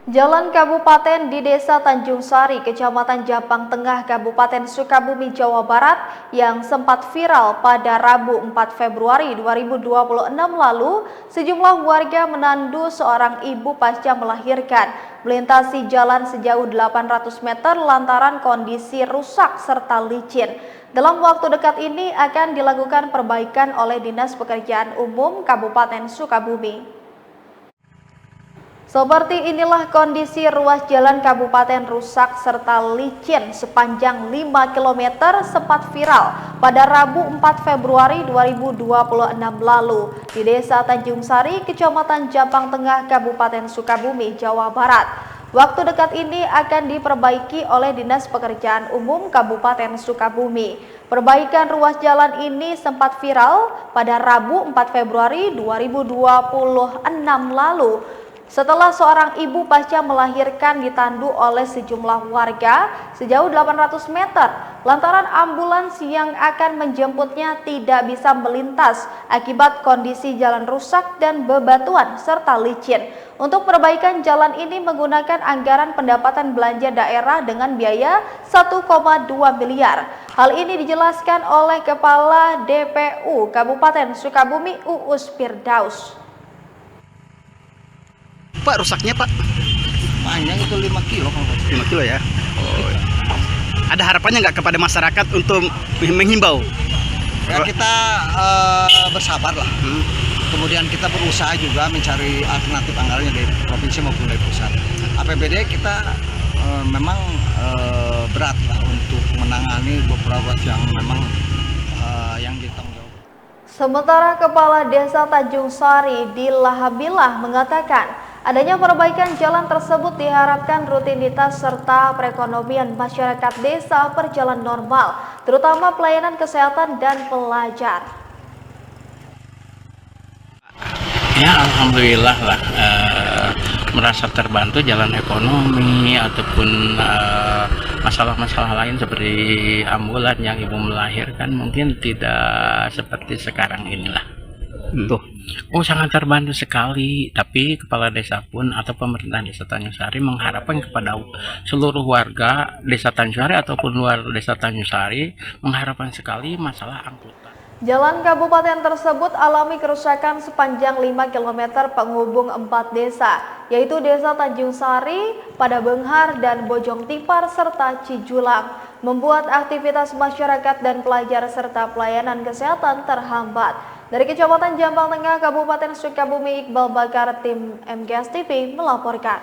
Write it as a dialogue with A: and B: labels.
A: Jalan Kabupaten di Desa Tanjung Sari, Kecamatan Japang Tengah, Kabupaten Sukabumi, Jawa Barat yang sempat viral pada Rabu 4 Februari 2026 lalu, sejumlah warga menandu seorang ibu pasca melahirkan melintasi jalan sejauh 800 meter lantaran kondisi rusak serta licin. Dalam waktu dekat ini akan dilakukan perbaikan oleh Dinas Pekerjaan Umum Kabupaten Sukabumi. Seperti inilah kondisi ruas jalan kabupaten rusak serta licin sepanjang 5 km sempat viral pada Rabu 4 Februari 2026 lalu di Desa Tanjung Sari, Kecamatan Japang Tengah, Kabupaten Sukabumi, Jawa Barat. Waktu dekat ini akan diperbaiki oleh Dinas Pekerjaan Umum Kabupaten Sukabumi. Perbaikan ruas jalan ini sempat viral pada Rabu 4 Februari 2026 lalu, setelah seorang ibu pasca melahirkan ditandu oleh sejumlah warga sejauh 800 meter lantaran ambulans yang akan menjemputnya tidak bisa melintas akibat kondisi jalan rusak dan bebatuan serta licin. Untuk perbaikan jalan ini menggunakan anggaran pendapatan belanja daerah dengan biaya 1,2 miliar. Hal ini dijelaskan oleh Kepala DPU Kabupaten Sukabumi Uus Firdaus.
B: Pak, rusaknya Pak?
C: Panjang itu 5 kilo.
B: 5 kilo ya? Oh. Ada harapannya nggak kepada masyarakat untuk menghimbau?
C: Ya kita bersabar lah. Kemudian kita berusaha juga mencari alternatif anggarannya dari provinsi maupun dari pusat. APBD kita memang berat lah untuk menangani beberapa yang memang yang ditanggung jawab.
A: Sementara Kepala Desa Tanjung Sari Dilahabilah mengatakan adanya perbaikan jalan tersebut diharapkan rutinitas serta perekonomian masyarakat desa berjalan normal, terutama pelayanan kesehatan dan pelajar.
D: Ya, alhamdulillah lah, merasa terbantu jalan ekonomi ataupun masalah-masalah lain seperti ambulan yang ibu melahirkan mungkin tidak seperti sekarang inilah. Tuh, oh sangat terbantu sekali. Tapi kepala desa pun atau pemerintah desa Tanjung Sari mengharapkan kepada seluruh warga desa Tanjung Sari ataupun luar desa Tanjung Sari mengharapkan sekali masalah angkutan.
A: Jalan kabupaten tersebut alami kerusakan sepanjang 5 km penghubung 4 desa, yaitu Desa Tanjung Sari, Padabenghar, dan Bojong Tipar, serta Cijulang, membuat aktivitas masyarakat dan pelajar serta pelayanan kesehatan terhambat. Dari Kecamatan Japang Tengah, Kabupaten Sukabumi, Iqbal Bakar, tim MGS TV melaporkan.